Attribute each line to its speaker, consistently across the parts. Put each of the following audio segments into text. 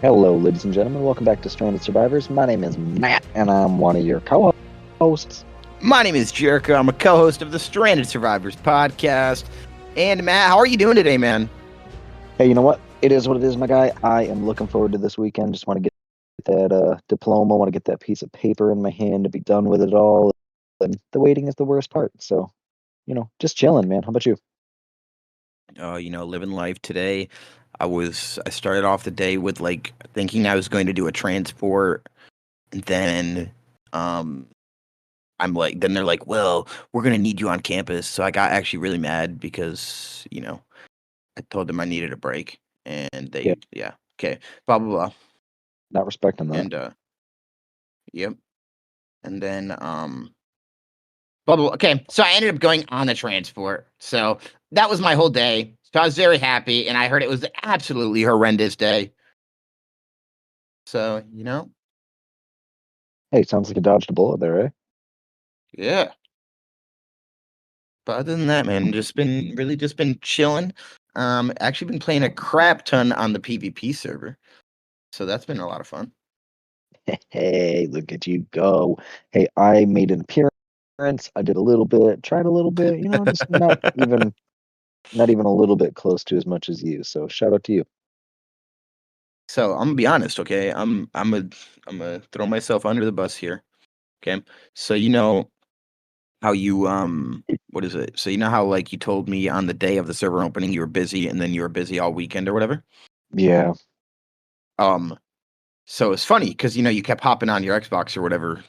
Speaker 1: Hello, ladies and gentlemen. Welcome back to Stranded Survivors. My name is Matt, and I'm one of your co-hosts.
Speaker 2: My name is Jericho. I'm a co-host of the Stranded Survivors podcast. And Matt, how are you doing today, man?
Speaker 1: Hey, you know what? It is what it is, my guy. I am looking forward to this weekend. Just want to get that diploma. Want to get that piece of paper in my hand to be done with it all. And the waiting is the worst part. So, just chilling, man. How about you?
Speaker 2: Living life today. I started off the day with like thinking I was going to do a transport, and then um then they're like, "Well, we're gonna need you on campus." So I got actually really mad because I told them I needed a break, and
Speaker 1: Yeah,
Speaker 2: yeah, okay, blah blah blah,
Speaker 1: not respecting that.
Speaker 2: and yep, and then blah, blah, blah. Okay, so I ended up going on the transport. So that was my whole day. So I was very happy, and I heard it was an absolutely horrendous day. So
Speaker 1: Hey, sounds like you dodged a bullet there, eh?
Speaker 2: yeah. But other than that, man, just been chilling. Actually been playing a crap ton on the PvP server, so that's been a lot of fun.
Speaker 1: Hey, look at you go. Hey, I made an appearance. I did a little bit, tried a little bit. Just not even a little bit close to as much as you. So shout out to you.
Speaker 2: So I'm gonna be honest, okay? I'm gonna throw myself under the bus here. Okay. So how you what is it? So you know how like you told me on the day of the server opening you were busy and then you were busy all weekend or whatever?
Speaker 1: Yeah.
Speaker 2: Um so it's funny because you kept hopping on your Xbox or whatever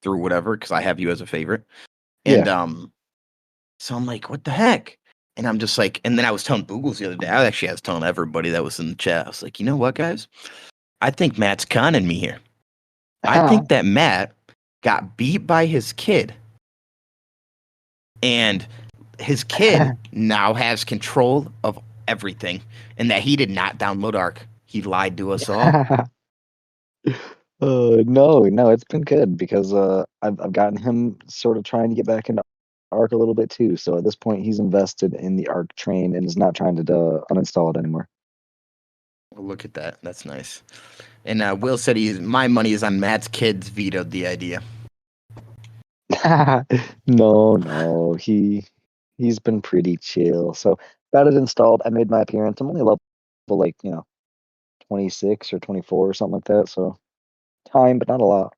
Speaker 2: through whatever because I have you as a favorite. And
Speaker 1: Yeah.
Speaker 2: so I'm like, what the heck? And I'm just like, and then I was telling Boogles the other day, I was telling everybody that was in the chat. I was like, you know what, guys? I think Matt's conning me here. I think that Matt got beat by his kid. And his kid now has control of everything, and that he did not download Ark. He lied to us all.
Speaker 1: No, it's been good because I've gotten him sort of trying to get back into Arc a little bit too. So at this point, he's invested in the Arc train and is not trying to uninstall it anymore.
Speaker 2: Well, look at that. That's nice. And Will said my money is on Matt's kids vetoed the idea.
Speaker 1: No, he's been pretty chill. So got it installed. I made my appearance. I'm only level like 26 or 24 or something like that. So time, but not a lot.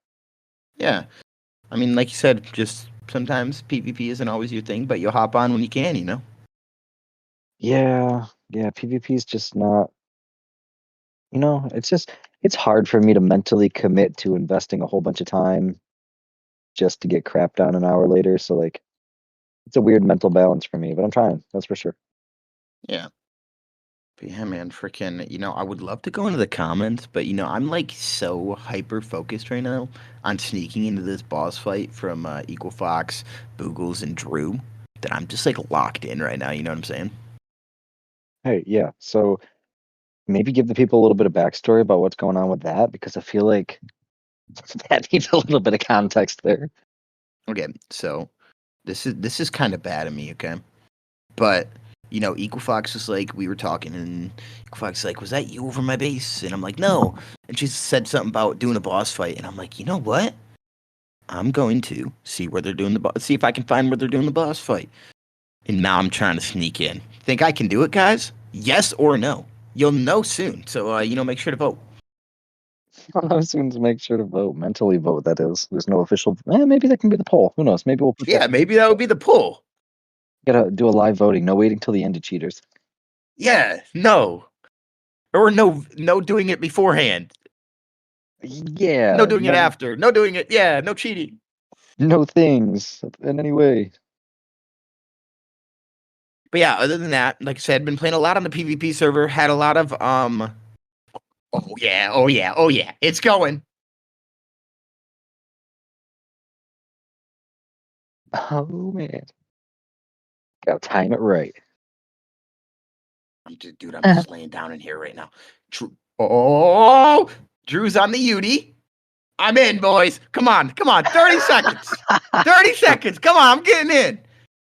Speaker 2: Yeah. I mean, like you said, just sometimes PvP isn't always your thing, but you'll hop on when you can.
Speaker 1: Yeah, PvP is just not. It's hard for me to mentally commit to investing a whole bunch of time just to get crapped on an hour later. So like it's a weird mental balance for me, but I'm trying, that's for sure.
Speaker 2: Yeah. But yeah, man, freaking, I would love to go into the comments, but I'm like so hyper focused right now on sneaking into this boss fight from Equal Fox, Boogles, and Drew that I'm just like locked in right now. You know what I'm saying?
Speaker 1: Hey, yeah. So maybe give the people a little bit of backstory about what's going on with that because I feel like that needs a little bit of context there.
Speaker 2: Okay, so this is kind of bad of me, okay? But Equifax was like, we were talking, and Equifax was like, was that you over my base? And I'm like, no. And she said something about doing a boss fight, and I'm like, you know what? I'm going to see where they're doing see if I can find where they're doing the boss fight. And now I'm trying to sneak in. Think I can do it, guys? Yes or no? You'll know soon. So make sure to vote.
Speaker 1: As soon as make sure to vote, mentally vote, that is. There's no official, maybe that can be the poll. Who knows? Maybe we'll put that,
Speaker 2: Yeah, maybe that would be the pull.
Speaker 1: gotta do a live voting. No waiting till the end of cheaters.
Speaker 2: Yeah, no. Or no doing it beforehand. No
Speaker 1: Yeah,
Speaker 2: doing it
Speaker 1: no,
Speaker 2: after. No doing it. Yeah, no cheating.
Speaker 1: no things in any way.
Speaker 2: But yeah, other than that, like I said, been playing a lot on the PvP server. Had a lot of oh yeah, oh yeah, oh yeah. It's going.
Speaker 1: Oh man, gotta time it right.
Speaker 2: I'm just laying down in here right now. Drew, oh, Drew's on the Udi. I'm in, boys. Come on, come on. 30 seconds. 30 seconds. Come on, I'm getting in.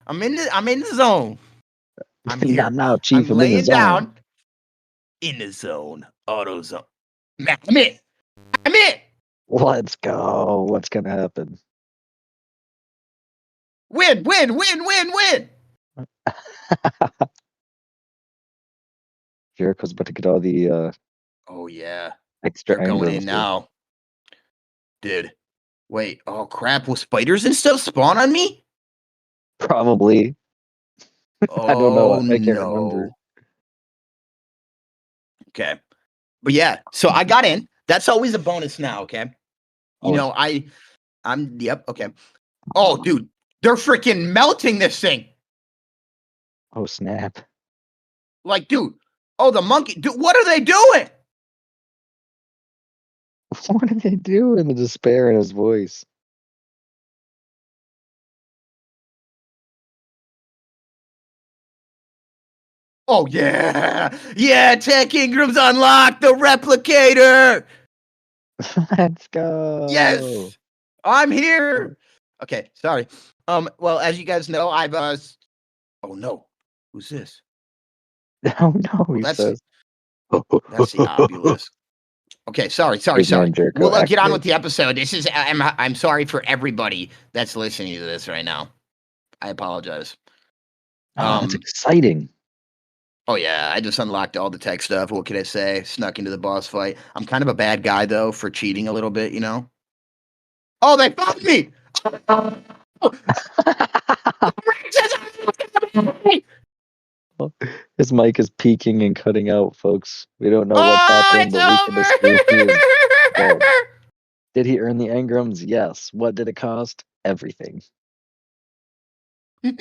Speaker 2: I'm in the zone. I'm
Speaker 1: Not
Speaker 2: here.
Speaker 1: now, Chief.
Speaker 2: I'm
Speaker 1: I'm in the
Speaker 2: laying
Speaker 1: zone.
Speaker 2: down in the zone. Auto zone. I'm it. I'm it.
Speaker 1: Let's go. What's gonna happen?
Speaker 2: Win, win, win, win, win.
Speaker 1: Jericho's about to get all the
Speaker 2: Oh yeah,
Speaker 1: extra
Speaker 2: they're going in
Speaker 1: engrams here.
Speaker 2: now, dude. Wait, oh crap! Will spiders and stuff spawn on me?
Speaker 1: Probably. I don't know.
Speaker 2: Oh
Speaker 1: I can't remember.
Speaker 2: no. Okay, but yeah. So I got in. That's always a bonus now. Okay. You
Speaker 1: Oh,
Speaker 2: know, I'm. Yep. Okay. Oh, dude, they're freaking melting this thing.
Speaker 1: oh snap.
Speaker 2: Like, dude. Oh, the monkey. Dude, what are they doing?
Speaker 1: What did they do in the despair in his voice?
Speaker 2: Oh yeah, yeah. Tech Ingram's unlocked the replicator.
Speaker 1: Let's go.
Speaker 2: Yes, I'm here. Okay, sorry. Well, as you guys know, I've oh no, who's this?
Speaker 1: Oh no,
Speaker 2: Oh,
Speaker 1: he
Speaker 2: that's
Speaker 1: says.
Speaker 2: that's the obelisk. Okay, sorry.
Speaker 1: Big man Jericho,
Speaker 2: We'll get on with
Speaker 1: activate.
Speaker 2: the episode. This is I'm sorry for everybody that's listening to this right now. I apologize.
Speaker 1: Oh, that's
Speaker 2: Um.
Speaker 1: exciting.
Speaker 2: Oh yeah, I just unlocked all the tech stuff. What can I say? Snuck into the boss fight. I'm kind of a bad guy though for cheating a little bit, you know. Oh, they found me.
Speaker 1: His mic is peaking and cutting out, folks. We don't know what's
Speaker 2: Oh,
Speaker 1: happening,
Speaker 2: it's
Speaker 1: but we can assume he is dead.
Speaker 2: over.
Speaker 1: Did he earn the engrams? Yes. What did it cost? Everything.
Speaker 2: No.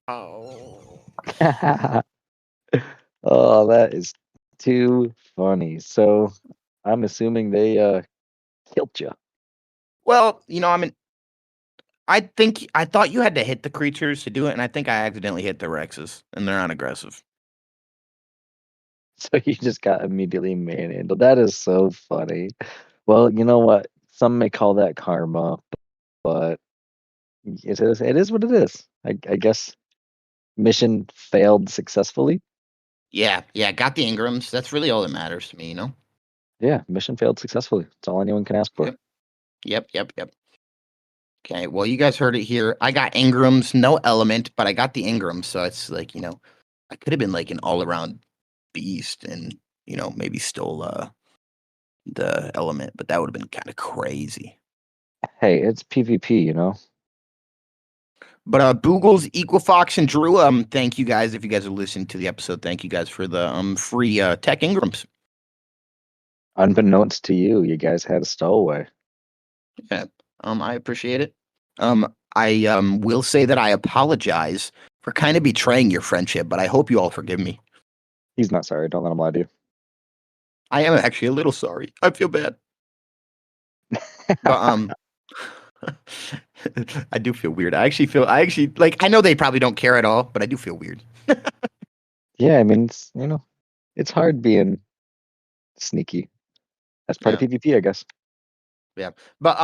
Speaker 2: Oh.
Speaker 1: Oh, that is too funny. So I'm assuming they killed you.
Speaker 2: Well, you know, I thought you had to hit the creatures to do it, and I think I accidentally hit the Rexes, and they're not aggressive.
Speaker 1: So you just got immediately manhandled. That is so funny. Well, you know what? Some may call that karma, but it is what it is. I guess mission failed successfully.
Speaker 2: Yeah, yeah, got the Ingrams. That's really all that matters to me, you know.
Speaker 1: Yeah, mission failed successfully. That's all anyone can ask for.
Speaker 2: Yep, yep. Okay, well, you guys heard it here. I got Ingrams, no element, but I got the Ingrams, so it's like, you know, I could have been like an all-around beast and, you know, maybe stole the element, but that would have been kind of crazy.
Speaker 1: Hey, it's PvP, you know?
Speaker 2: But Boogles, Equifox, and Drew, thank you guys. If you guys are listening to the episode, thank you guys for the free tech Ingrams.
Speaker 1: Unbeknownst to you, you guys had a stowaway.
Speaker 2: Yeah. I appreciate it. I will say that I apologize for kind of betraying your friendship, but I hope you all forgive me.
Speaker 1: He's not sorry. Don't let him lie to you.
Speaker 2: I am actually a little sorry. I feel bad. But I do feel weird. I actually like I know they probably don't care at all, but I do feel weird.
Speaker 1: Yeah, I mean, it's hard being sneaky. That's part
Speaker 2: Yeah.
Speaker 1: of PvP, I guess.
Speaker 2: Yeah. But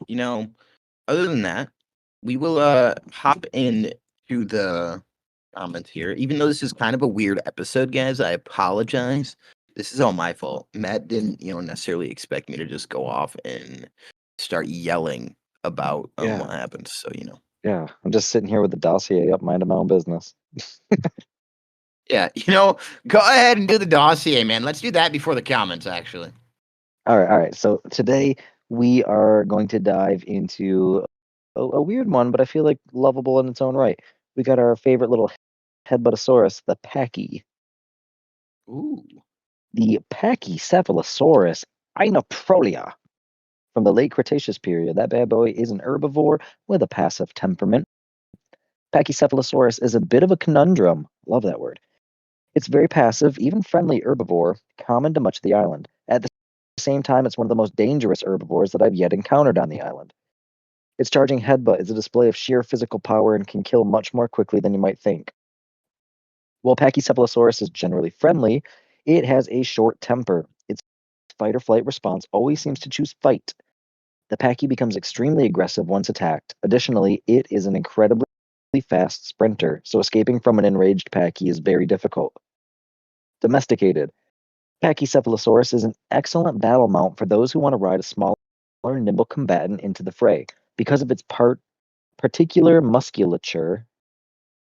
Speaker 2: you know, other than that, we will hop into the comments here. Even though this is kind of a weird episode, guys, I apologize. This is all my fault. Matt didn't, you know, necessarily expect me to just go off and start yelling about
Speaker 1: Yeah,
Speaker 2: what happened. So, you know.
Speaker 1: yeah. I'm just sitting here with the dossier up, minding my own business.
Speaker 2: Yeah, you know, go ahead and do the dossier, man. Let's do that before the comments, actually.
Speaker 1: All right. So today we are going to dive into a weird one, but I feel like lovable in its own right. We got our favorite little headbuttosaurus, the Pachy.
Speaker 2: Ooh.
Speaker 1: The Pachycephalosaurus Inoprolia from the late Cretaceous period. That bad boy is an herbivore with a passive temperament. Pachycephalosaurus is a bit of a conundrum. Love that word. It's very passive, even friendly herbivore, common to much of the island. At the same time, it's one of the most dangerous herbivores that I've yet encountered on the island. Its charging headbutt is a display of sheer physical power and can kill much more quickly than you might think. While Pachycephalosaurus is generally friendly, it has a short temper. Its fight or flight response always seems to choose fight. The Pachy becomes extremely aggressive once attacked. Additionally, it is an incredibly fast sprinter, so escaping from an enraged Pachy is very difficult. Domesticated. Pachycephalosaurus is an excellent battle mount for those who want to ride a smaller, nimble combatant into the fray. Because of its particular musculature,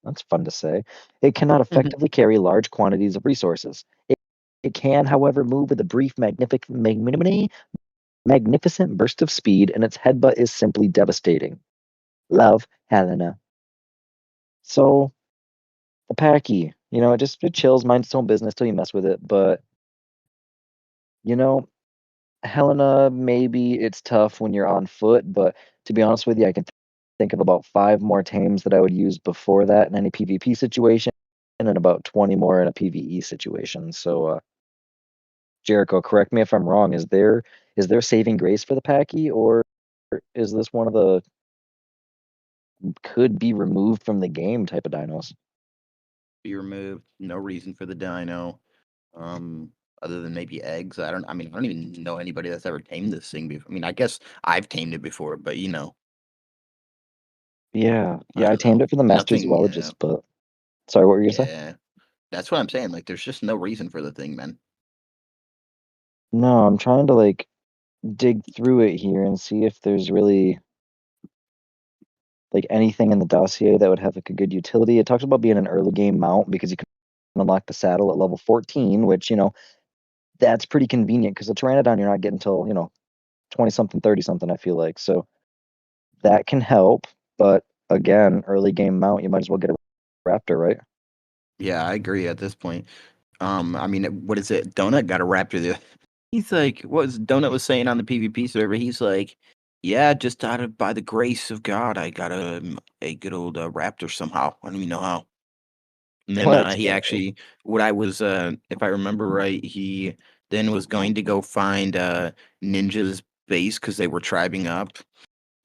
Speaker 1: that's fun to say, it cannot effectively carry large quantities of resources. It can, however, move with a brief, magnificent burst of speed, and its headbutt is simply devastating. Love, Helena. So, the Packy, it chills, minds its own business till you mess with it, but, you know, Helena, maybe it's tough when you're on foot, but to be honest with you, I can think of about 5 more tames that I would use before that in any PvP situation, and about 20 more in a PvE situation. So, Jericho, correct me if I'm wrong. Is there saving grace for the Packy, or is this one of the could be removed from the game type of dinos?
Speaker 2: Be removed. No reason for the dino. Um, Other than maybe eggs. I mean, I don't even know anybody that's ever tamed this thing before. I mean, I guess I've tamed it before, but
Speaker 1: Yeah,
Speaker 2: I
Speaker 1: yeah, I
Speaker 2: don't know.
Speaker 1: tamed it for the master
Speaker 2: Nothing. Yeah,
Speaker 1: zoologist, but sorry, what were you gonna say?
Speaker 2: yeah. That's what I'm saying. Like, there's just no reason for the thing, man.
Speaker 1: No, I'm trying to like dig through it here and see if there's really like anything in the dossier that would have like a good utility. It talks about being an early game mount because you can unlock the saddle at level 14, which that's pretty convenient because the Pteranodon you're not getting until 20 something, 30 something. I feel like so that can help, but again, early game mount, you might as well get a raptor, right?
Speaker 2: Yeah, I agree at this point. I mean, what is it? Donut got a raptor. He's like, what was Donut was saying on the PvP server? He's like, yeah, just out of by the grace of God, I got a good old raptor somehow. I don't even know how. And then
Speaker 1: Let's
Speaker 2: he
Speaker 1: go.
Speaker 2: actually, what I was, if I remember right, he then was going to go find Ninja's base because they were tribing up,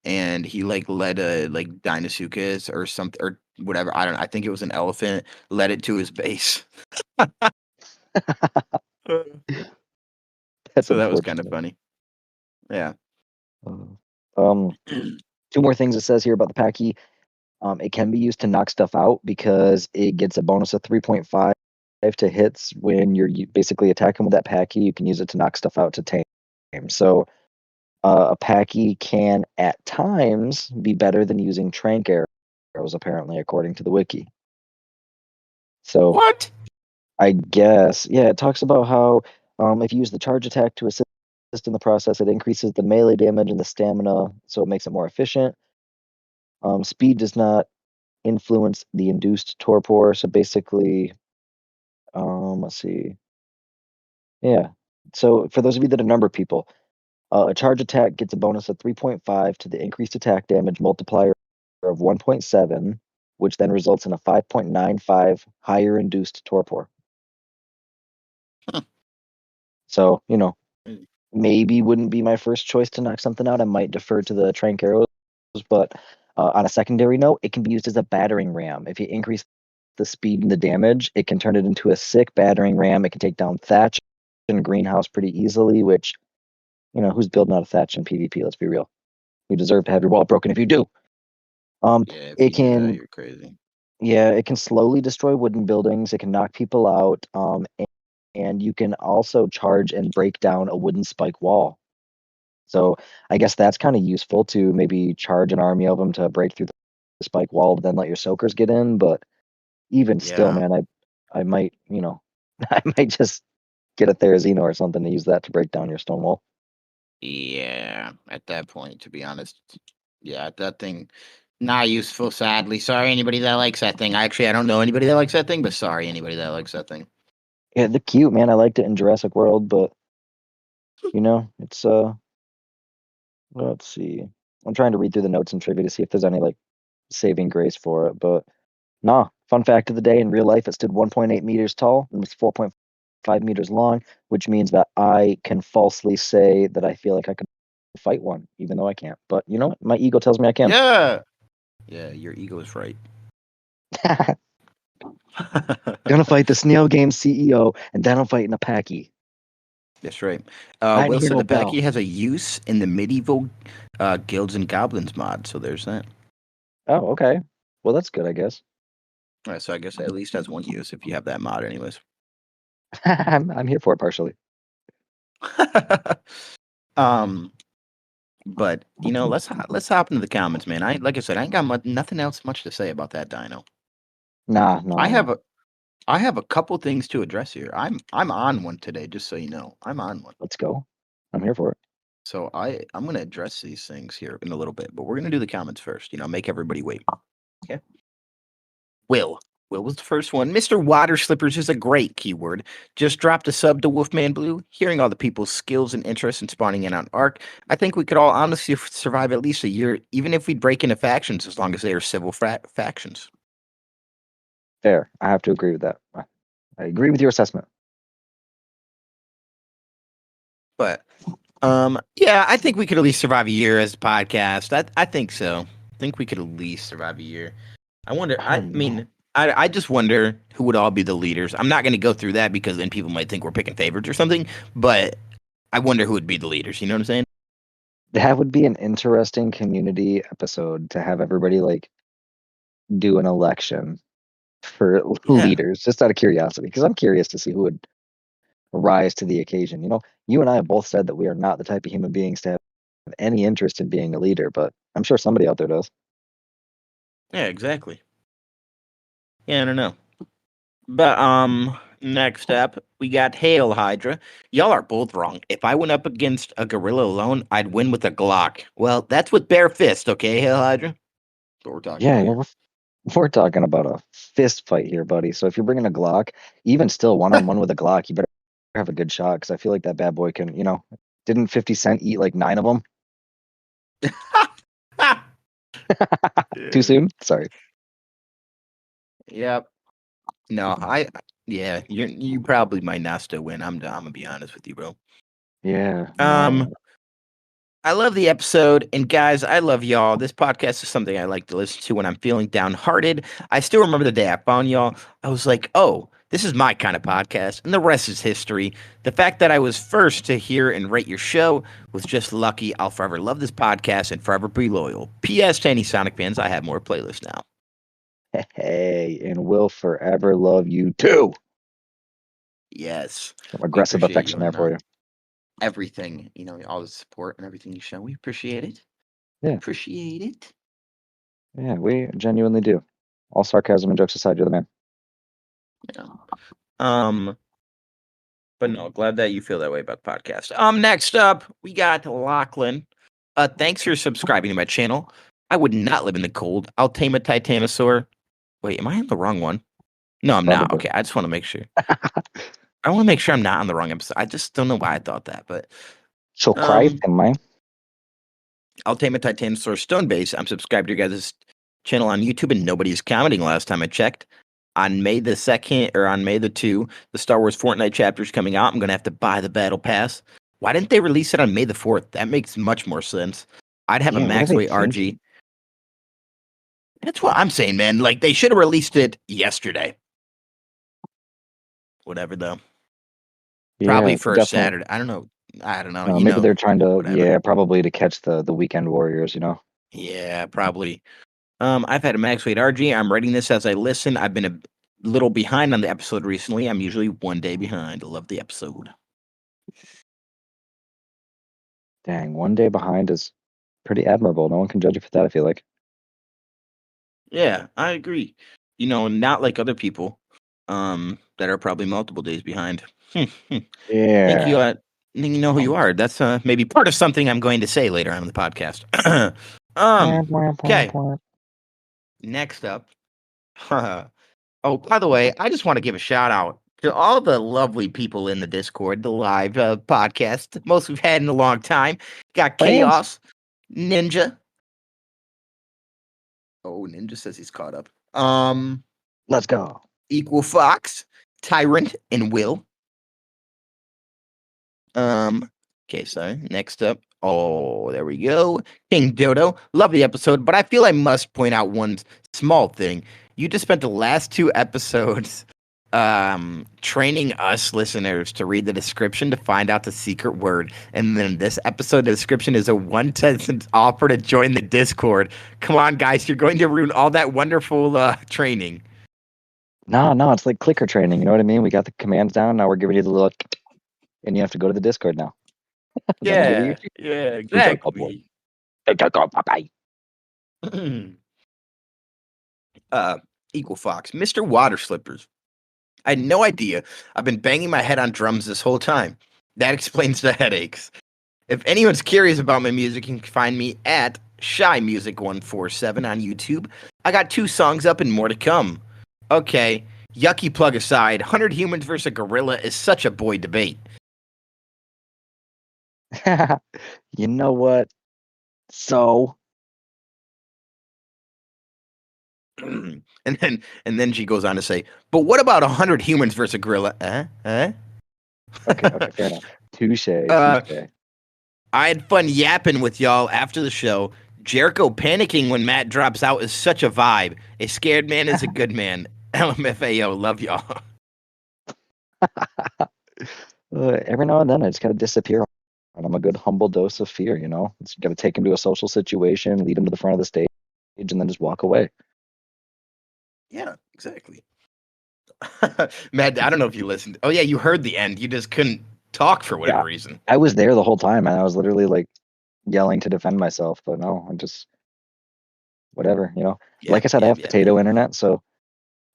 Speaker 2: and he like led a like Dinosuchus or something or whatever. I don't know. I think it was an elephant. Led it to his base.
Speaker 1: That's
Speaker 2: So that was kind of
Speaker 1: unfortunate.
Speaker 2: funny. Yeah.
Speaker 1: Uh, Um, two more things it says here about the Packy. It can be used to knock stuff out because it gets a bonus of 3.5 to hits when you're basically attacking with that Packy. You can use it to knock stuff out to tame. So a Packy can at times be better than using trank arrows, apparently, according to the wiki. So
Speaker 2: What?
Speaker 1: I guess, yeah, it talks about how if you use the charge attack to assist in the process, it increases the melee damage and the stamina, so it makes it more efficient. Speed does not influence the induced torpor. So basically, let's see. Yeah. So for those of you that are number people, a charge attack gets a bonus of 3.5 to the increased attack damage multiplier of 1.7, which then results in a 5.95 higher induced torpor.
Speaker 2: Huh.
Speaker 1: So, maybe wouldn't be my first choice to knock something out. I might defer to the trank arrows, but on a secondary note, it can be used as a battering ram. If you increase the speed and the damage, it can turn it into a sick battering ram. It can take down thatch and greenhouse pretty easily, which, who's building out a thatch in PvP? Let's be real. You deserve to have your wall broken if you do.
Speaker 2: Yeah, if
Speaker 1: It
Speaker 2: you do that,
Speaker 1: can,
Speaker 2: you're crazy.
Speaker 1: yeah, it can slowly destroy wooden buildings. It can knock people out. And you can also charge and break down a wooden spike wall. So I guess that's kind of useful to maybe charge an army of them to break through the spike wall, but then let your soakers get in. But even still,
Speaker 2: Yeah.
Speaker 1: man, I might, I might just get a Therizino or something to use that to break down your stone wall.
Speaker 2: Yeah. At that point, to be honest. Yeah, that thing not useful, sadly. Sorry anybody that likes that thing. Actually, I don't know anybody that likes that thing, but sorry anybody that likes that thing.
Speaker 1: Yeah, they're cute, man. I liked it in Jurassic World, but it's let's see. I'm trying to read through the notes and trivia to see if there's any like saving grace for it, but nah. Fun fact of the day: in real life, it stood 1.8 meters tall and was 4.5 meters long, which means that I can falsely say that I feel like I could fight one, even though I can't. But you know what? My ego tells me I can.
Speaker 2: Yeah. Yeah, your ego is right.
Speaker 1: Gonna fight the Snail Game CEO, and then I'm fighting a Packy.
Speaker 2: That's right.
Speaker 1: I didn't
Speaker 2: Will
Speaker 1: hear
Speaker 2: said
Speaker 1: no
Speaker 2: the Packy
Speaker 1: bell.
Speaker 2: has a use in the medieval guilds and goblins mod, so there's that.
Speaker 1: Oh, okay. Well, that's good, I guess.
Speaker 2: All right, so I guess it at least has one use if you have that mod, anyways.
Speaker 1: I'm here for it partially.
Speaker 2: um, but let's hop into the comments, man. Like I said, I ain't got nothing else much to say about that dino.
Speaker 1: Nah, no,
Speaker 2: I
Speaker 1: no,
Speaker 2: have
Speaker 1: no.
Speaker 2: I have a couple things to address here. I'm on one today, just so you know. I'm on one.
Speaker 1: Let's go. I'm here for it.
Speaker 2: So I'm gonna address these things here in a little bit, but we're gonna do the comments first. Make everybody wait. Okay. Will. Will was the first one. Mr. Water Slippers is a great keyword. Just dropped a sub to Wolfman Blue. Hearing all the people's skills and interests in spawning in on Ark, I think we could all honestly survive at least a year, even if we break into factions, as long as they are civil factions.
Speaker 1: Fair. I have to agree with that. I agree with your assessment.
Speaker 2: But yeah, I think we could at least survive a year as a podcast. I think so. I think we could at least survive a year. I wonder.
Speaker 1: I
Speaker 2: I
Speaker 1: don't know.
Speaker 2: mean, I just wonder who would all be the leaders. I'm not going to go through that because then people might think we're picking favorites or something. But I wonder who would be the leaders. You know what I'm saying?
Speaker 1: That would be an interesting community episode to have everybody like do an election for
Speaker 2: Yeah.
Speaker 1: leaders, just out of curiosity, because I'm curious to see who would rise to the occasion. You and I have both said that we are not the type of human beings to have any interest in being a leader, but I'm sure somebody out there does.
Speaker 2: Yeah. Exactly. Yeah. I don't know. But next up we got Hail Hydra. Y'all are both wrong. If I went up against a gorilla alone, I'd win with a Glock. Well, that's with bare fist, okay, Hail Hydra? That's what we're talking
Speaker 1: Yeah,
Speaker 2: about
Speaker 1: yeah,
Speaker 2: here.
Speaker 1: we're talking about a fist fight here, buddy. So if you're bringing a Glock, even still one-on-one with a Glock, you better have a good shot, because I feel like that bad boy can, didn't 50 Cent eat like 9 of them? Too
Speaker 2: Yeah.
Speaker 1: soon? Sorry.
Speaker 2: Yep. No, yeah, you probably might not still win. I'm gonna be honest with you, bro.
Speaker 1: Yeah,
Speaker 2: Um,
Speaker 1: no.
Speaker 2: I love the episode, and guys, I love y'all. This podcast is something I like to listen to when I'm feeling downhearted. I still remember the day I found y'all. I was like, oh, this is my kind of podcast, and the rest is history. The fact that I was first to hear and rate your show was just lucky. I'll forever love this podcast and forever be loyal. P.S. to any Sonic fans, I have more playlists now.
Speaker 1: Hey, and will forever love you too.
Speaker 2: Yes,
Speaker 1: Some
Speaker 2: we
Speaker 1: aggressive
Speaker 2: appreciate you
Speaker 1: affection there
Speaker 2: and
Speaker 1: for you.
Speaker 2: everything, all the support and everything you show. We appreciate it.
Speaker 1: Yeah,
Speaker 2: Appreciate it.
Speaker 1: yeah, we genuinely do. All sarcasm and jokes aside, you're the man.
Speaker 2: Yeah. Um, but no, glad that you feel that way about the podcast. Next up, we got Lachlan. Thanks for subscribing to my channel. I would not live in the cold. I'll tame a titanosaur. Wait, am I on the wrong one? No, I'm not.
Speaker 1: Probably.
Speaker 2: Okay, I just want to make sure. I want to make sure I'm not on the wrong episode. I just don't know why I thought that, but
Speaker 1: So Christ,
Speaker 2: um,
Speaker 1: am I?
Speaker 2: I'll tame a titanosaur stone base. I'm subscribed to your guys' channel on YouTube, and nobody's commenting last time I checked. On May the 2nd, or on May the 2, the Star Wars Fortnite chapter is coming out. I'm going to have to buy the Battle Pass. Why didn't they release it on May the 4th? That makes much more sense. I'd have a
Speaker 1: Yeah, what are
Speaker 2: max
Speaker 1: they
Speaker 2: weight
Speaker 1: thinking?
Speaker 2: RG. That's what I'm saying, man. Like, they should have released it yesterday. Whatever, though. Probably
Speaker 1: Yeah,
Speaker 2: for a
Speaker 1: definitely.
Speaker 2: Saturday. I don't know. I don't know.
Speaker 1: Maybe they're trying to,
Speaker 2: Whatever.
Speaker 1: yeah, probably to catch the weekend warriors.
Speaker 2: Yeah, probably. I've had a max weight RG. I'm writing this as I listen. I've been a little behind on the episode recently. I'm usually one day behind. I love the episode.
Speaker 1: Dang, one day behind is pretty admirable. No one can judge you for that, I feel like.
Speaker 2: Yeah, I agree. Not like other people, that are probably multiple days behind. Think you
Speaker 1: Yeah.
Speaker 2: think you know who you are. That's maybe part of something I'm going to say later on in the podcast. Okay. Next up. Oh, by the way, I just want to give a shout out to all the lovely people in the Discord, the live podcast, most we've had in a long time. Got
Speaker 1: Fans,
Speaker 2: Chaos, Ninja. Oh, Ninja says he's caught up.
Speaker 1: let's go.
Speaker 2: Equal Fox, Tyrant, and Will. Okay, so next up. Oh, there we go. King Dodo. Love the episode, but I feel I must point out one small thing. You just spent the last 2 episodes training us listeners to read the description to find out the secret word. And then this episode the description is a 1 sentence offer to join the Discord. Come on, guys, you're going to ruin all that wonderful training.
Speaker 1: No, it's like clicker training. You know what I mean? We got the commands down. Now we're giving you the little, and you have to go to the Discord now. Then I'm giving you
Speaker 2: Yeah,
Speaker 1: free talk, boy.
Speaker 2: exactly.
Speaker 1: Bye.
Speaker 2: uh, Equal Fox, Mr. Water Slippers. I had no idea. I've been banging my head on drums this whole time. That explains the headaches. If anyone's curious about my music, you can find me at Shy Music 147 on YouTube. I got 2 songs up and more to come. Okay, yucky plug aside, 100 humans versus a gorilla is such a boy debate.
Speaker 1: You know what? So
Speaker 2: and then she goes on to say, but what about 100 humans versus a gorilla?
Speaker 1: okay, fair enough. Touche.
Speaker 2: Uh, I had fun yapping with y'all after the show. Jericho panicking when Matt drops out is such a vibe. A scared man is a good man. LMFAO, love y'all.
Speaker 1: Every now and then, I just gotta disappear. And I'm a good humble dose of fear. You know, it's gotta take him to a social situation, lead him to the front of the stage, and then just walk away.
Speaker 2: Yeah, exactly. Matt, I don't know if you listened. Oh yeah, you heard the end. You just couldn't talk for whatever reason.
Speaker 1: I was there the whole time, and I was literally like yelling to defend myself. But no, I'm just whatever. You know, like I said, I have potato internet, so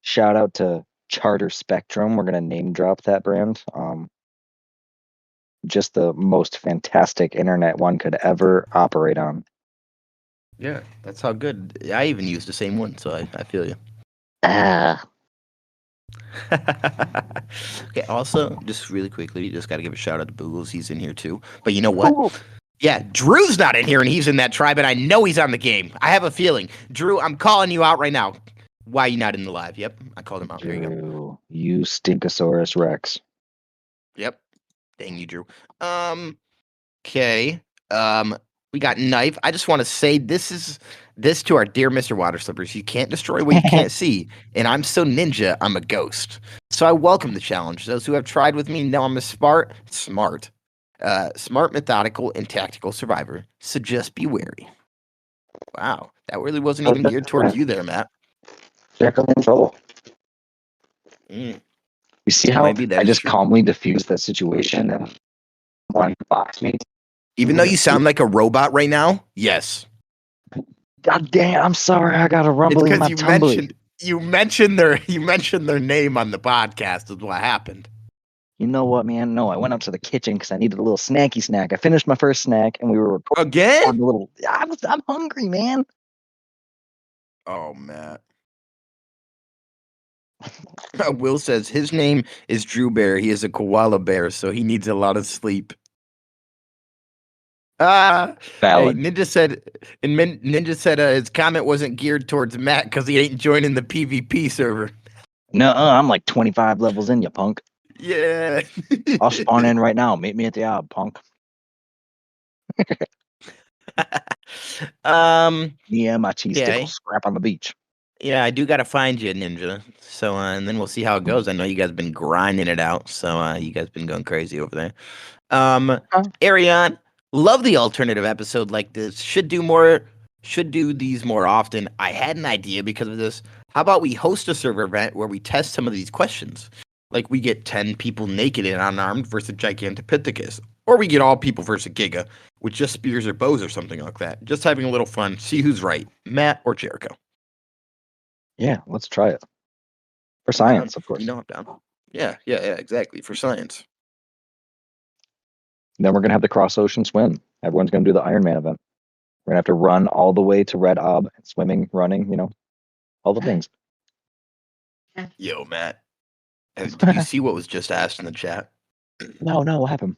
Speaker 1: shout out to Charter Spectrum. We're gonna name drop that brand. Just the most fantastic internet one could ever operate on.
Speaker 2: Yeah, that's how good. I even used the same one, so I feel you.
Speaker 1: Ah.
Speaker 2: Okay, also, just really quickly, you just got to give a shout out to Boogles. He's in here too. But you know what?
Speaker 1: Ooh.
Speaker 2: Yeah, Drew's not in here, and he's in that tribe, and I know he's on the game. I have a feeling. Drew, I'm calling you out right now. Why are you not in the live? Yep, I called him out. There you go.
Speaker 1: You Stinkosaurus Rex.
Speaker 2: Yep. Dang you, Drew. Okay. We got Knife. I just want to say this to our dear Mr. Water Slippers. You can't destroy what you can't see. And I'm so ninja, I'm a ghost. So I welcome the challenge. Those who have tried with me know I'm a smart, methodical, and tactical survivor. So just be wary. Wow. That really wasn't even geared towards you there, Matt.
Speaker 1: Jericho in trouble.
Speaker 2: Mm.
Speaker 1: You see how I just calmly diffused that situation and one box me?
Speaker 2: Even though you sound like a robot right now, yes.
Speaker 1: God damn, I'm sorry. I got a rumbling in my tumbly.
Speaker 2: You mentioned their name on the podcast is what happened.
Speaker 1: You know what, man? No, I went up to the kitchen because I needed a little snacky snack. I finished my first snack and we were recording
Speaker 2: again.
Speaker 1: A little. I'm hungry, man.
Speaker 2: Oh, Matt. Will says his name is Drew Bear. He is a koala bear, so he needs a lot of sleep. Hey, Ninja said his comment wasn't geared towards Matt because he ain't joining the PvP server.
Speaker 1: No, I'm like 25 levels in, you punk.
Speaker 2: Yeah.
Speaker 1: I'll spawn in right now. Meet me at the punk. Me and my cheese stick will scrap on the beach.
Speaker 2: Yeah, I do gotta find you, Ninja. So and then we'll see how it goes. I know you guys have been grinding it out, so you guys been going crazy over there. Ariane, love the alternative episode like this. Should do these more often. I had an idea because of this. How about we host a server event where we test some of these questions? Like we get 10 people naked and unarmed versus Gigantopithecus. Or we get all people versus Giga with just spears or bows or something like that. Just having a little fun. See who's right, Matt or Jericho.
Speaker 1: Yeah, let's try it. For science, of course.
Speaker 2: You know I'm down. Yeah, exactly. For science.
Speaker 1: Then we're going to have the cross-ocean swim. Everyone's going to do the Ironman event. We're going to have to run all the way to Red Ob, swimming, running, all the things.
Speaker 2: Yo, Matt. Did you see what was just asked in the chat?
Speaker 1: No, what happened?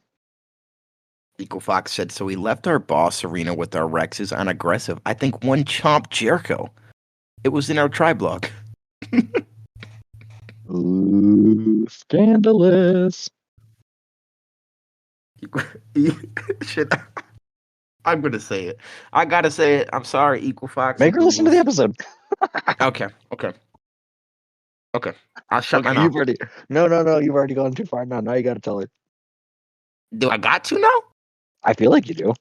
Speaker 2: Equal Fox said, so we left our boss arena with our Rexes on aggressive. I think one chomped Jericho. It was in our tribe log.
Speaker 1: Ooh, scandalous.
Speaker 2: Shit. I'm going to say it. I got to say it. I'm sorry, Equal Fox.
Speaker 1: Make her listen to the episode.
Speaker 2: Okay. I'll shut my mouth.
Speaker 1: No. You've already gone too far. Now you got to tell her.
Speaker 2: Do I got to now?
Speaker 1: I feel like you do.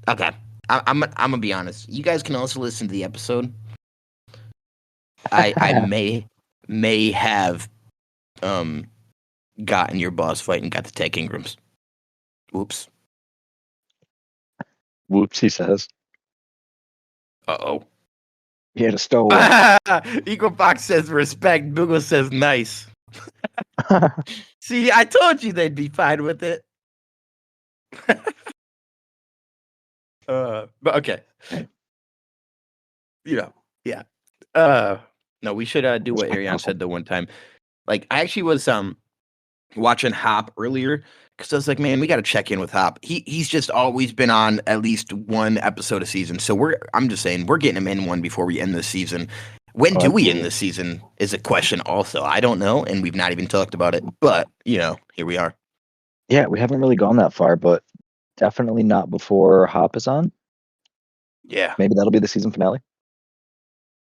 Speaker 2: Okay. I'm going to be honest. You guys can also listen to the episode. I may have gotten your boss fight and got the tech Ingrams. Whoops.
Speaker 1: Whoops, he says.
Speaker 2: Uh-oh.
Speaker 1: He had a stowaway.
Speaker 2: Eagle Fox says respect. Google says nice. See, I told you they'd be fine with it. But okay. Yeah. No, we should do what Ariane said the one time. Like, I actually was watching Hop earlier because I was like, man, we got to check in with Hop. He's just always been on at least one episode a season. So I'm just saying we're getting him in one before we end the season. When do we end the season is a question also. I don't know, and we've not even talked about it. But, here we are.
Speaker 1: Yeah, we haven't really gone that far, but definitely not before Hop is on.
Speaker 2: Yeah.
Speaker 1: Maybe that'll be the season finale.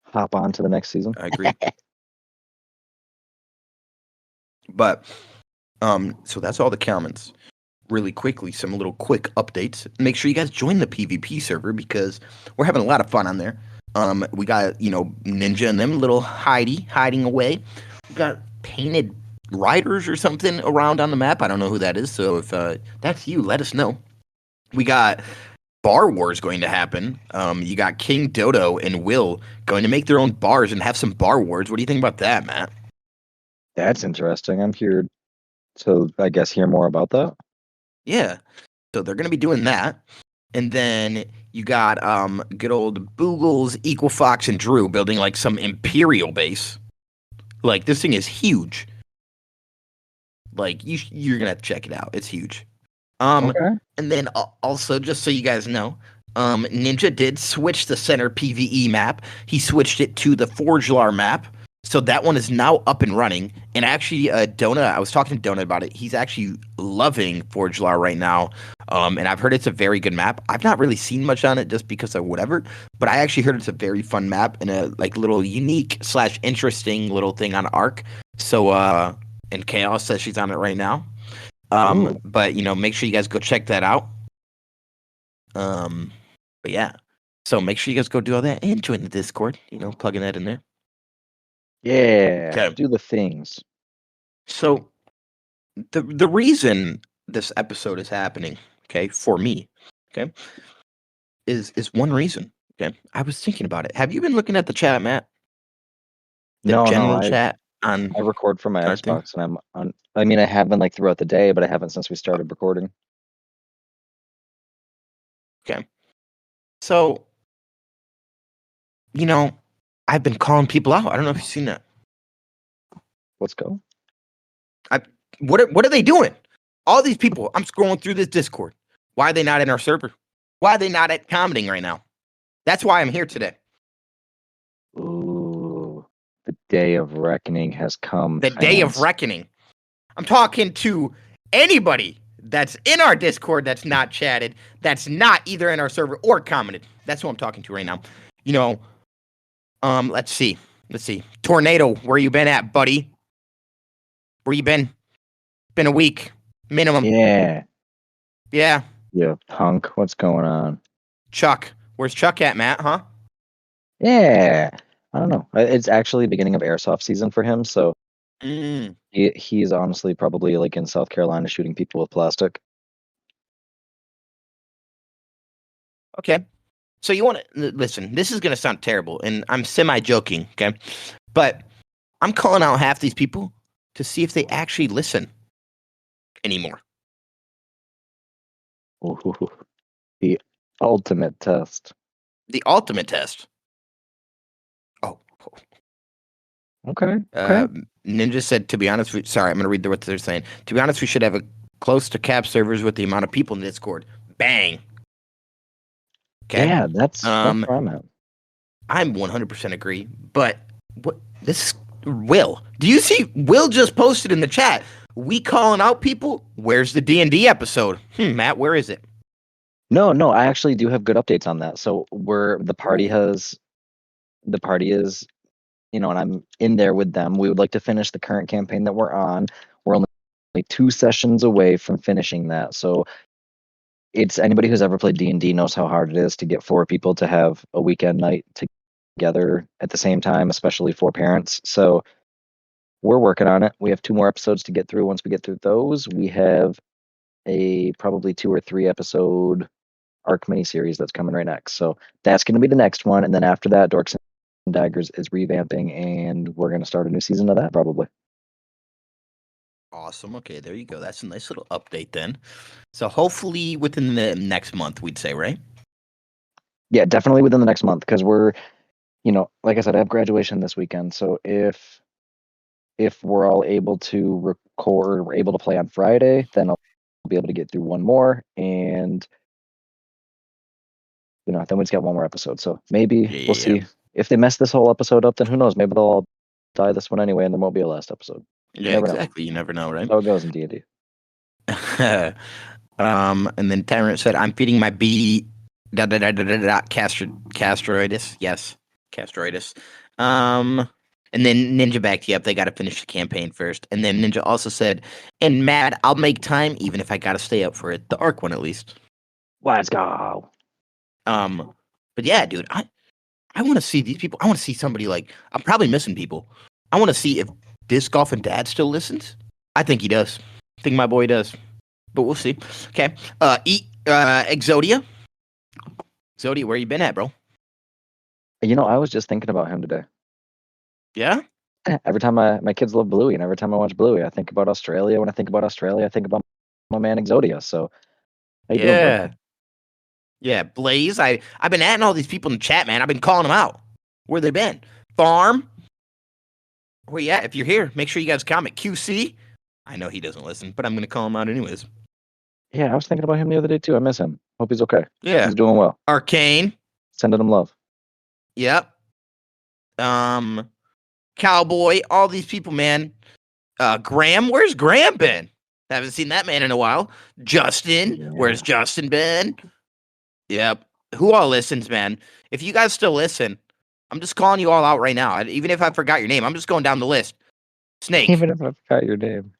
Speaker 1: Hop on to the next season.
Speaker 2: I agree. But, so that's all the comments. Really quickly, some little quick updates. Make sure you guys join the PvP server because we're having a lot of fun on there. We got, Ninja and them little hiding away. We got painted riders or something around on the map. I don't know who that is. So if that's you, let us know. We got Bar Wars going to happen. You got King Dodo and Will going to make their own bars and have some Bar Wars. What do you think about that, Matt?
Speaker 1: That's interesting. I'm here to, I guess, hear more about that.
Speaker 2: Yeah. So they're going to be doing that. And then you got good old Boogles, Equal Fox, and Drew building like some Imperial base. Like, this thing is huge. Like, you're going to have to check it out. It's huge.
Speaker 1: Okay.
Speaker 2: And then also, just so you guys know, Ninja did switch the center PvE map. He switched it to the Forgelar map. So that one is now up and running. And actually, Donut, I was talking to Donut about it. He's actually loving Forgelar right now. And I've heard it's a very good map. I've not really seen much on it just because of whatever. But I actually heard it's a very fun map and a like little unique / interesting little thing on Arc. So, and Chaos says she's on it right now. But make sure you guys go check that out. But yeah. So make sure you guys go do all that and join the Discord, plugging that in there.
Speaker 1: Yeah.
Speaker 2: Okay.
Speaker 1: Do the things.
Speaker 2: So the reason this episode is happening, okay, for me, okay, is one reason. Okay. I was thinking about it. Have you been looking at the chat, Matt? The general chat on
Speaker 1: I record from my
Speaker 2: our thing?
Speaker 1: Xbox and I'm on I mean I have been like throughout the day, but I haven't since we started recording.
Speaker 2: Okay. So, I've been calling people out. I don't know if you've seen that.
Speaker 1: Let's go.
Speaker 2: What are they doing? All these people, I'm scrolling through this Discord. Why are they not in our server? Why are they not at commenting right now? That's why I'm here today.
Speaker 1: Ooh, the day of reckoning has come.
Speaker 2: The day of reckoning. I'm talking to anybody that's in our Discord that's not chatted, that's not either in our server or commented. That's who I'm talking to right now. Let's see. Tornado, where you been at, buddy? Where you been? Been a week minimum.
Speaker 1: Yeah.
Speaker 2: Yeah.
Speaker 1: Yeah, punk. What's going on?
Speaker 2: Chuck. Where's Chuck at, Matt? Huh?
Speaker 1: Yeah. I don't know. It's actually beginning of airsoft season for him, so he's honestly probably like in South Carolina shooting people with plastic.
Speaker 2: Okay. So you want to listen, this is going to sound terrible and I'm semi-joking, okay? But I'm calling out half these people to see if they actually listen anymore.
Speaker 1: Ooh, the ultimate test.
Speaker 2: The ultimate test. Oh.
Speaker 1: Okay.
Speaker 2: Ninja said, to be honest, sorry, I'm going to read what they're saying. To be honest, we should have a close to cap servers with the amount of people in Discord. Bang. Okay.
Speaker 1: Yeah, that's where I'm at.
Speaker 2: I'm 100% agree. But what this is Will. Do you see Will just posted in the chat? We calling out people? Where's the D&D episode? Matt, where is it?
Speaker 1: No, I actually do have good updates on that. So the party is, and I'm in there with them. We would like to finish the current campaign that we're on. We're only 2 sessions away from finishing that. So it's anybody who's ever played D&D knows how hard it is to get 4 people to have a weekend night together at the same time, especially 4 parents. So we're working on it. We have 2 more episodes to get through. Once we get through those, we have a probably 2 or 3 episode arc miniseries that's coming right next. So that's going to be the next one, and then after that, Dorks and Daggers is revamping, and we're going to start a new season of that probably.
Speaker 2: Awesome. Okay, there you go. That's a nice little update then. So hopefully within the next month, we'd say, right?
Speaker 1: Yeah, definitely within the next month because we're, like I said, I have graduation this weekend. So if we're all able to record, we're able to play on Friday, then I'll be able to get through one more, and then we just got one more episode. So maybe we'll see. If they mess this whole episode up, then who knows? Maybe they'll all die this one anyway, and there won't be a last episode.
Speaker 2: Yeah, exactly. You never know, right?
Speaker 1: That's how it goes in D&D.
Speaker 2: And then Tyrant said, "I'm feeding my bee castroides. Yes, castroides. And then Ninja backed you up. They got to finish the campaign first. And then Ninja also said, "And Mad, I'll make time even if I got to stay up for it. The arc one, at least.
Speaker 1: Let's go."
Speaker 2: But yeah, dude, I want to see these people. I want to see somebody like I'm probably missing people. I want to see if Disc Golf and Dad still listens. I think he does. I think my boy does. But we'll see. Okay. Exodia. Exodia, where you been at, bro?
Speaker 1: I was just thinking about him today.
Speaker 2: Yeah?
Speaker 1: Every time my kids love Bluey, and every time I watch Bluey, I think about Australia. When I think about Australia, I think about my man Exodia. So, how you doing, bro?
Speaker 2: Yeah, Blaze. I've been adding all these people in the chat, man. I've been calling them out. Where they been? Farm. Well, yeah, if you're here, make sure you guys comment. QC. I know he doesn't listen, but I'm going to call him out anyways.
Speaker 1: Yeah, I was thinking about him the other day, too. I miss him. Hope he's okay.
Speaker 2: Yeah.
Speaker 1: He's doing well.
Speaker 2: Arcane.
Speaker 1: Sending him love.
Speaker 2: Yep. Cowboy. All these people, man. Graham. Where's Graham been? Haven't seen that man in a while. Justin. Yeah. Where's Justin been? Yep. Who all listens, man? If you guys still listen, I'm just calling you all out right now. Even if I forgot your name, I'm just going down the list. Snake.
Speaker 1: Even if I forgot your name.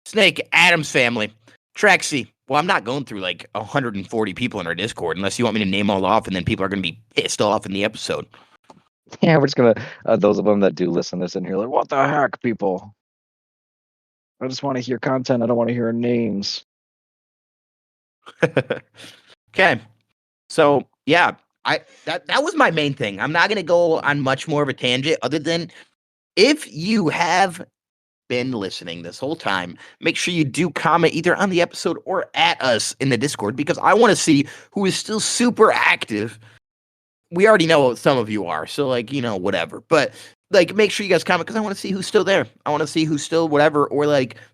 Speaker 2: Snake, Adam's family, Trexie. Well, I'm not going through like 140 people in our Discord unless you want me to name all off, and then people are going to be pissed off in the episode.
Speaker 1: Yeah, we're just going to, those of them that do listen, they're sitting here like, what the heck, people? I just want to hear content. I don't want to hear names.
Speaker 2: Okay. So, yeah, that was my main thing. I'm not going to go on much more of a tangent other than if you have been listening this whole time, make sure you do comment either on the episode or at us in the Discord because I want to see who is still super active. We already know some of you are, so whatever. But make sure you guys comment because I want to see who's still there. I want to see who's still whatever. Or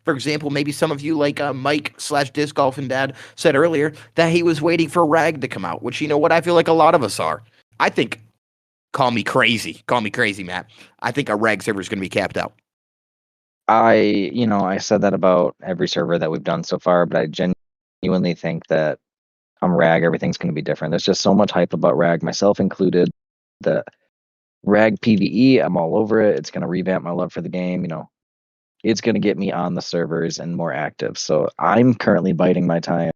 Speaker 2: for example, maybe some of you Mike/Disc Golf and Dad said earlier that he was waiting for Rag to come out, which I feel like a lot of us are. I think, call me crazy, Matt. I think our Rag server is going to be capped out.
Speaker 1: I said that about every server that we've done so far, but I genuinely think that on Rag, everything's going to be different. There's just so much hype about Rag, myself included. The Rag PvE, I'm all over it. It's going to revamp my love for the game. It's going to get me on the servers and more active. So I'm currently biding my time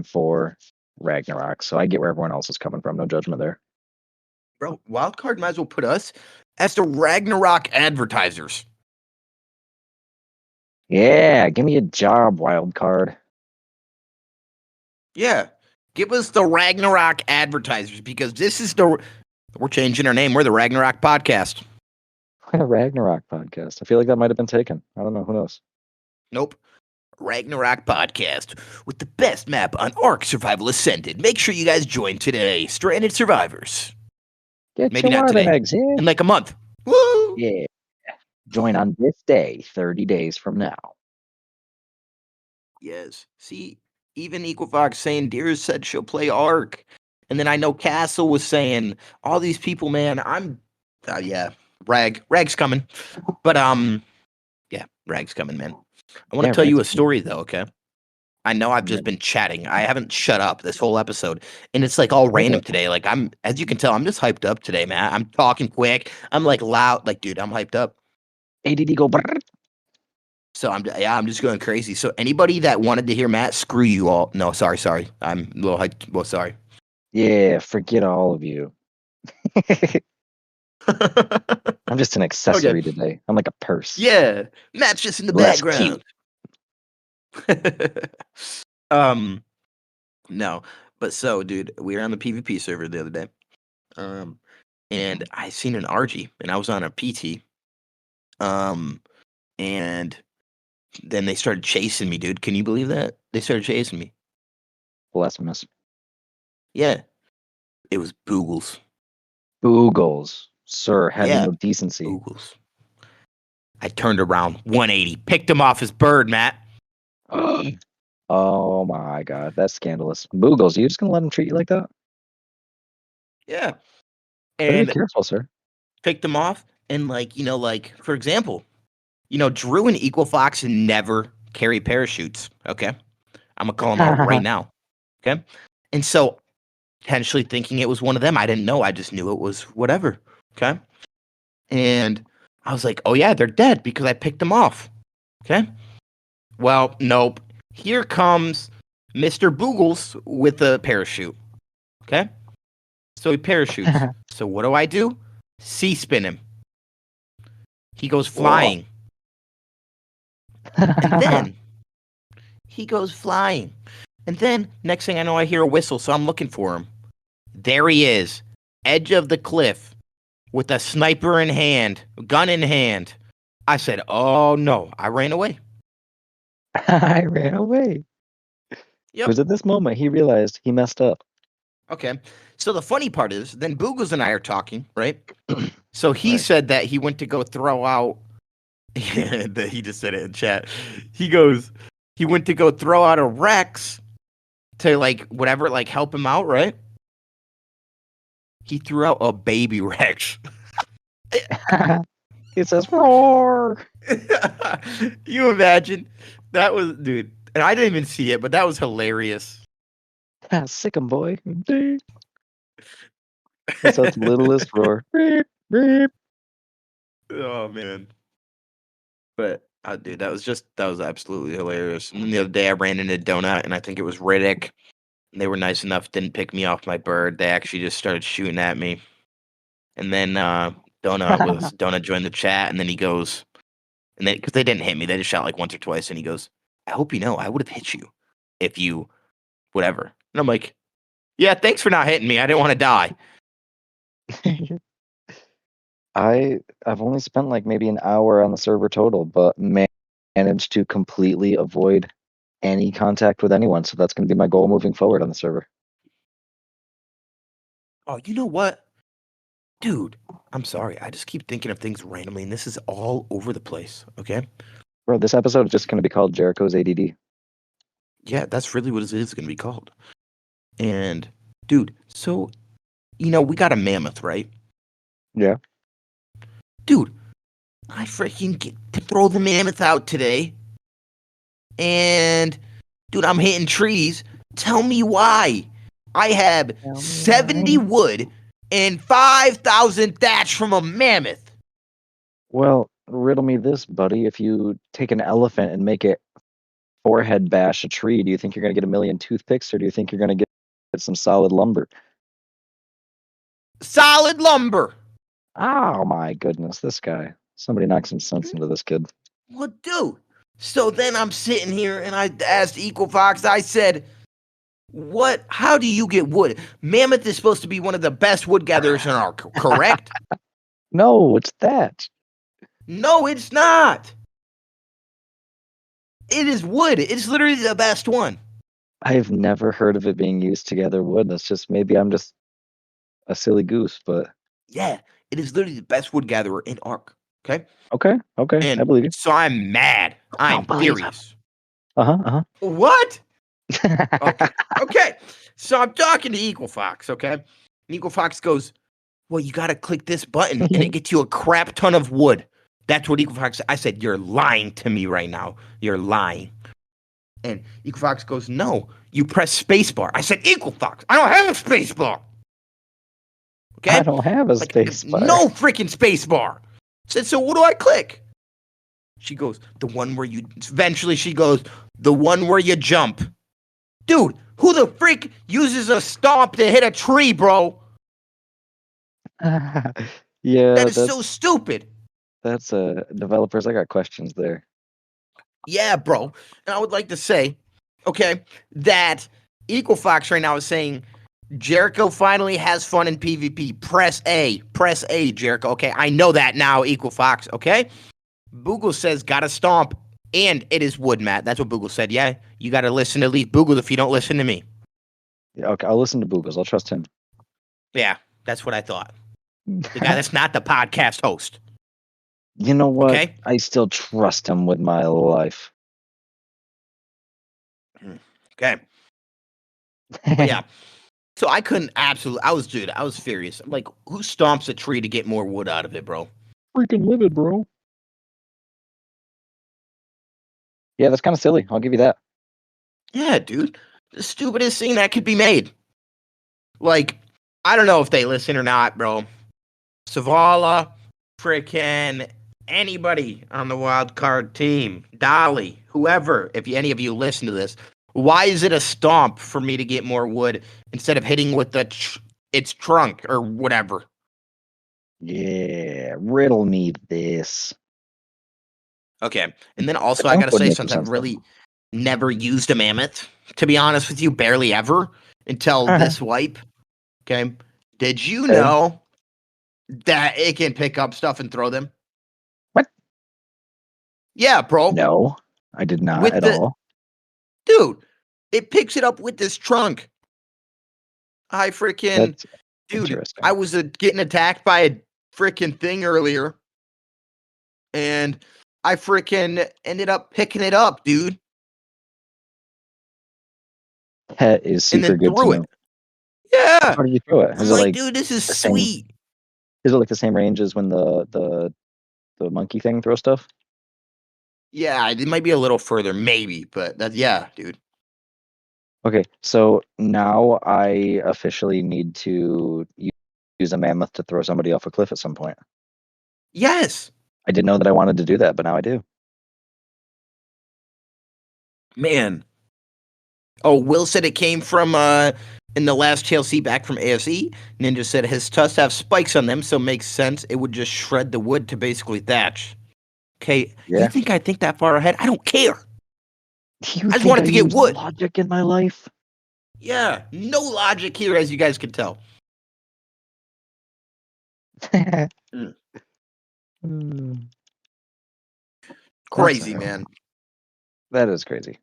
Speaker 1: for Ragnarok. So I get where everyone else is coming from. No judgment there.
Speaker 2: Bro, Wildcard might as well put us as the Ragnarok advertisers.
Speaker 1: Yeah, give me a job, Wildcard.
Speaker 2: Yeah, give us the Ragnarok advertisers because this is we're changing our name. We're the Ragnarok Podcast.
Speaker 1: A Ragnarok Podcast. I feel like that might have been taken. I don't know. Who knows?
Speaker 2: Nope. Ragnarok Podcast with the best map on Ark Survival Ascended. Make sure you guys join today. Stranded Survivors.
Speaker 1: Maybe not today. Eggs, yeah.
Speaker 2: In like a month. Woo!
Speaker 1: Yeah. Join on this day, 30 days from now.
Speaker 2: Yes. See, even Equifox saying Deers said she'll play Ark. And then I know Castle was saying all these people, man, Rag's coming. But yeah, Rag's coming, man. I want to tell you a story though, okay? I know I've just been chatting. I haven't shut up this whole episode. And it's all random today. As you can tell, I'm just hyped up today, man. I'm talking quick. I'm loud. Dude, I'm hyped up.
Speaker 1: ADD go brrr.
Speaker 2: So I'm just going crazy. So anybody that wanted to hear Matt, screw you all. No, sorry. I'm a little hyped. Well, sorry.
Speaker 1: Yeah, forget all of you. I'm just an accessory today. I'm like a purse.
Speaker 2: Yeah, Matt's just in the
Speaker 1: Less cute.
Speaker 2: background. No, but so, dude, we were on the PvP server the other day, and I seen an RG, and I was on a PT, and then they started chasing me, dude. Can you believe that? They started chasing me.
Speaker 1: Blasphemous.
Speaker 2: Yeah, it was Boogles.
Speaker 1: Boogles. Sir, have you
Speaker 2: Yeah,
Speaker 1: no decency?
Speaker 2: Boogles. I turned around, 180, picked him off his bird, Matt.
Speaker 1: Oh my god, that's scandalous. Boogles, you just gonna let him treat you like that?
Speaker 2: Yeah,
Speaker 1: Better be
Speaker 2: and
Speaker 1: careful, sir.
Speaker 2: picked him off, and for example, Drew and Equal Fox never carry parachutes. Okay, I'm gonna call them out right now. Okay, and so potentially thinking it was one of them, I didn't know. I just knew it was whatever. Okay, and I was like, oh yeah, they're dead because I picked them off. Okay, well, nope. Here comes Mr. Boogles with a parachute. Okay, so he parachutes. So what do? C-spin him. He goes flying. And then he goes flying. And then next thing I know, I hear a whistle, so I'm looking for him. There he is, edge of the cliff, with a sniper in hand, gun in hand. I said, oh no, I ran away.
Speaker 1: I ran away. It
Speaker 2: Yep.
Speaker 1: was at this moment he realized he messed up.
Speaker 2: Okay. So the funny part is, then Boogles and I are talking, right? So he
Speaker 1: Right.
Speaker 2: said that he went to go throw out. He just said it in chat. He goes, he went to go throw out a Rex to help him out, right? He threw out a baby Rex.
Speaker 1: It says roar.
Speaker 2: You imagine? That was, dude. And I didn't even see it, but that was hilarious.
Speaker 1: Sick 'em, boy. It's its littlest roar. Beep, beep.
Speaker 2: Oh man. But dude, that was absolutely hilarious. And then the other day I ran into Donut, and I think it was Riddick. And they were nice enough, didn't pick me off my bird. They actually just started shooting at me. And then Donut joined the chat, and then he goes, and then because they didn't hit me, they just shot like once or twice, and he goes, I hope you know I would have hit you if you whatever. And I'm like, yeah, thanks for not hitting me. I didn't want to die.
Speaker 1: I've only spent like maybe an hour on the server total, but managed to completely avoid any contact with anyone. So that's going to be my goal moving forward on the server.
Speaker 2: Oh, you know what? Dude, I'm sorry. I just keep thinking of things randomly, and this is all over the place, okay?
Speaker 1: Bro, this episode is just going to be called Jericho's ADD.
Speaker 2: Yeah, that's really what it is going to be called. And, dude, so, we got a mammoth, right?
Speaker 1: Yeah.
Speaker 2: Dude, I freaking get to throw the mammoth out today. And, dude, I'm hitting trees. Tell me why. I have 70 wood and 5,000 thatch from a mammoth.
Speaker 1: Well, riddle me this, buddy. If you take an elephant and make it forehead bash a tree, do you think you're going to get a million toothpicks, or do you think you're going to get some solid lumber?
Speaker 2: Solid lumber.
Speaker 1: Oh my goodness, this guy. Somebody knock some sense into this kid.
Speaker 2: Well, dude. So then I'm sitting here and I asked Equal Fox, I said, how do you get wood? Mammoth is supposed to be one of the best wood gatherers in our, correct?
Speaker 1: No, it's that.
Speaker 2: No, it's not. It is wood. It's literally the best one.
Speaker 1: I've never heard of it being used to gather wood. That's just, maybe I'm just a silly goose, but
Speaker 2: yeah, it is literally the best wood gatherer in Ark. Okay.
Speaker 1: Okay.
Speaker 2: And
Speaker 1: I believe you.
Speaker 2: so I'm mad. I'm furious. What? Okay. So I'm talking to Equal Fox. Okay. And Equal Fox goes, well, you got to click this button and it gets you a crap ton of wood. That's what Equal Fox said. I said, you're lying to me right now. You're lying. And Equal Fox goes, no, you press spacebar. I said, Equal Fox, I don't have a spacebar. Okay?
Speaker 1: I don't have a spacebar.
Speaker 2: No freaking spacebar. I said, so what do I click? She goes, the one where you jump. Dude, who the freak uses a stomp to hit a tree, bro?
Speaker 1: Yeah,
Speaker 2: That is so stupid.
Speaker 1: that's developers. I got questions there.
Speaker 2: Yeah, bro. And I would like to say, okay, that Equal Fox right now is saying Jericho finally has fun in PvP. Press A, Jericho. Okay, I know that now, Equal Fox. Okay, Boogle says gotta stomp, and it is wood, Matt. That's what Boogle said. Yeah, you gotta listen to Leaf Boogle if you don't listen to me.
Speaker 1: Yeah, okay, I'll listen to Boogles. I'll trust him.
Speaker 2: Yeah, that's what I thought. The guy that's not the podcast host.
Speaker 1: You know what?
Speaker 2: Okay.
Speaker 1: I still trust him with my life.
Speaker 2: Okay. But yeah. So I couldn't absolutely. I was furious. I'm like, who stomps a tree to get more wood out of it, bro?
Speaker 1: Freaking livid, bro. Yeah, that's kind of silly. I'll give you that.
Speaker 2: Yeah, dude. The stupidest thing that could be made. Like, I don't know if they listen or not, bro. Savala, frickin' anybody on the wild card team, Dolly, whoever, if any of you listen to this, why is it a stomp for me to get more wood instead of hitting with its trunk or whatever?
Speaker 1: Yeah, riddle me this.
Speaker 2: Okay. And then also, I
Speaker 1: Trunk
Speaker 2: gotta
Speaker 1: would
Speaker 2: say,
Speaker 1: make more
Speaker 2: since I've
Speaker 1: sense though.
Speaker 2: really never used a mammoth, to be honest with you, barely ever until this wipe. Okay. Did you
Speaker 1: Okay.
Speaker 2: know that it can pick up stuff and throw them?
Speaker 1: What?
Speaker 2: Yeah, bro.
Speaker 1: No, I did not
Speaker 2: With
Speaker 1: at
Speaker 2: the
Speaker 1: all.
Speaker 2: dude, it picks it up with this trunk. I freaking
Speaker 1: That's
Speaker 2: dude, I
Speaker 1: interesting.
Speaker 2: was getting attacked by a freaking thing earlier, and I freaking ended up picking it up, dude,
Speaker 1: That is
Speaker 2: and
Speaker 1: super
Speaker 2: then
Speaker 1: good to
Speaker 2: threw it.
Speaker 1: know. How
Speaker 2: Yeah.
Speaker 1: far did you throw it?
Speaker 2: I'm like, dude, this is
Speaker 1: the same?
Speaker 2: sweet.
Speaker 1: Is it like the same range as when the monkey thing throws stuff?
Speaker 2: Yeah, it might be a little further, maybe, but that's yeah, dude.
Speaker 1: Okay, so now I officially need to use a mammoth to throw somebody off a cliff at some point.
Speaker 2: Yes,
Speaker 1: I didn't know that I wanted to do that, but now I do.
Speaker 2: man. Oh, Will said it came from in the last TLC back from ASE. Ninja said his tusks have spikes on them, so makes sense. It would just shred the wood to basically thatch. Okay, you
Speaker 1: Yeah.
Speaker 2: think I think that far ahead? I don't care.
Speaker 1: Do you
Speaker 2: I just
Speaker 1: think
Speaker 2: wanted
Speaker 1: I
Speaker 2: to get
Speaker 1: use
Speaker 2: wood.
Speaker 1: logic in my life?
Speaker 2: Yeah, no logic here, as you guys can tell. Mm,
Speaker 1: Hmm, that's
Speaker 2: Crazy,
Speaker 1: all right.
Speaker 2: man.
Speaker 1: That is crazy.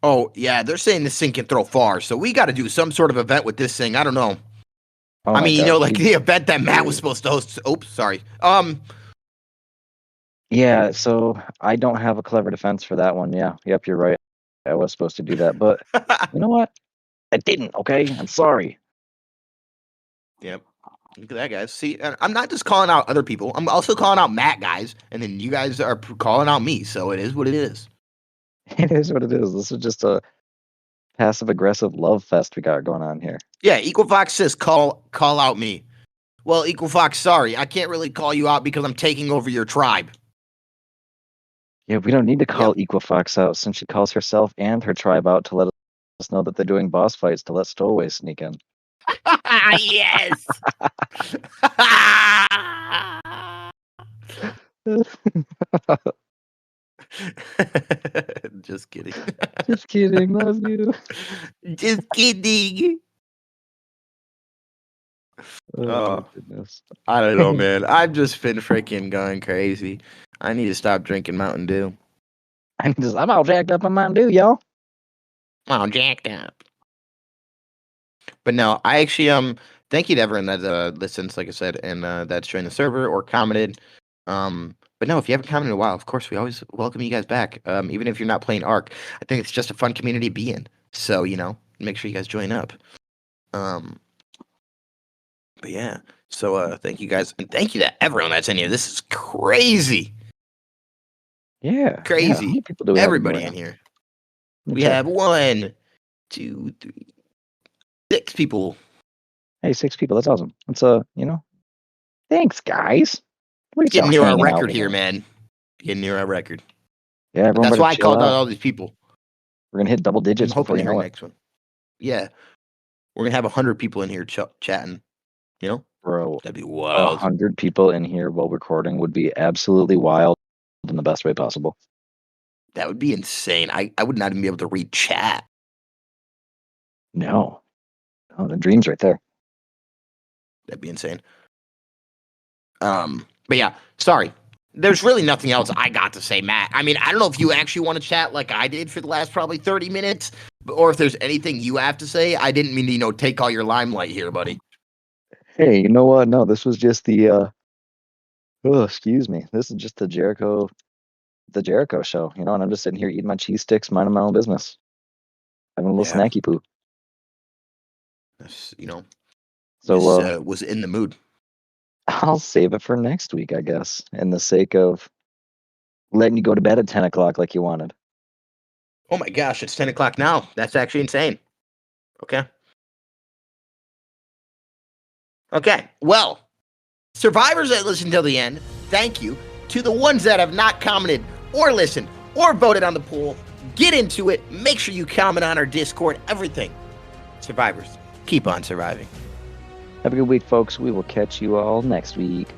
Speaker 2: Oh yeah, they're saying this thing can throw far, so we got to do some sort of event with this thing. I don't know.
Speaker 1: Oh
Speaker 2: I
Speaker 1: my
Speaker 2: mean, you
Speaker 1: god.
Speaker 2: know, like the event that Matt was
Speaker 1: Do.
Speaker 2: supposed to host. Oops, sorry.
Speaker 1: Yeah, so I don't have a clever defense for that one. Yeah. Yep, you're right. I was supposed to do that, but you know what? I didn't, okay? I'm sorry.
Speaker 2: Yep. Look at that, guys. See, and I'm not just calling out other people. I'm also calling out Matt, guys, and then you guys are calling out me. So it is what it is.
Speaker 1: It is what it is. This is just a passive aggressive love fest we got going on here.
Speaker 2: Yeah, Equifox says call out me. Well, Equifox, sorry, I can't really call you out because I'm taking over your tribe.
Speaker 1: Yeah, we don't need to call
Speaker 2: Yep.
Speaker 1: Equifox out since she calls herself and her tribe out to let us know that they're doing boss fights to let stowaways sneak in.
Speaker 2: Yes. Just kidding.
Speaker 1: Just kidding, love you.
Speaker 2: Just kidding.
Speaker 1: Oh my
Speaker 2: Oh,
Speaker 1: goodness.
Speaker 2: I don't know, man. I've just been freaking going crazy. I need to stop drinking Mountain Dew.
Speaker 1: I'm all jacked up on Mountain Dew, y'all.
Speaker 2: Oh, jacked up. But no, I actually thank you to everyone that listens, like I said, and that's joined the server or commented. But no, if you haven't commented in a while, of course we always welcome you guys back. Even if you're not playing Arc, I think it's just a fun community to be in. So you know, make sure you guys join up. But yeah, so thank you guys, and thank you to everyone that's in here. This is crazy,
Speaker 1: Yeah, yeah. How many
Speaker 2: crazy.
Speaker 1: people do we have in here
Speaker 2: Everybody
Speaker 1: right
Speaker 2: in
Speaker 1: now?
Speaker 2: here.
Speaker 1: Let me
Speaker 2: We
Speaker 1: check.
Speaker 2: have 1, 2, 3, 6 people.
Speaker 1: Hey, 6 people. That's awesome. It's thanks, guys. At least
Speaker 2: Getting
Speaker 1: y'all
Speaker 2: near our
Speaker 1: hanging out
Speaker 2: record
Speaker 1: with
Speaker 2: here,
Speaker 1: me.
Speaker 2: man. Getting near our record.
Speaker 1: Yeah,
Speaker 2: But
Speaker 1: everyone
Speaker 2: that's
Speaker 1: better
Speaker 2: why I
Speaker 1: chill
Speaker 2: called out
Speaker 1: out.
Speaker 2: all these people.
Speaker 1: We're gonna hit double
Speaker 2: I'm
Speaker 1: digits
Speaker 2: hoping
Speaker 1: before
Speaker 2: to
Speaker 1: you
Speaker 2: hear
Speaker 1: know it.
Speaker 2: next one. Yeah, we're gonna have 100 people in here chatting. You know,
Speaker 1: Bro,
Speaker 2: that'd be wild.
Speaker 1: 100 people in here while recording would be absolutely wild in the best way possible.
Speaker 2: That would be insane. I would not even be able to read chat.
Speaker 1: No. Oh, the dream's right there.
Speaker 2: That'd be insane. But yeah, sorry. There's really nothing else I got to say, Matt. I mean, I don't know if you actually want to chat like I did for the last probably 30 minutes, or if there's anything you have to say. I didn't mean to, take all your limelight here, buddy.
Speaker 1: Hey, you know what? No, this was just the oh, excuse me. This is just the Jericho show, and I'm just sitting here eating my cheese sticks, minding my own business. Having a little
Speaker 2: Yeah.
Speaker 1: snacky poo.
Speaker 2: That's,
Speaker 1: So
Speaker 2: was in the mood.
Speaker 1: I'll save it for next week, I guess, in the sake of letting you go to bed at 10 o'clock like you wanted.
Speaker 2: Oh my gosh, it's 10 o'clock now. That's actually insane. Okay. Okay. Well, survivors that listen till the end, thank you. To the ones that have not commented or listened or voted on the poll, get into it. Make sure you comment on our Discord, everything. Survivors, keep on surviving.
Speaker 1: Have a good week, folks. We will catch you all next week.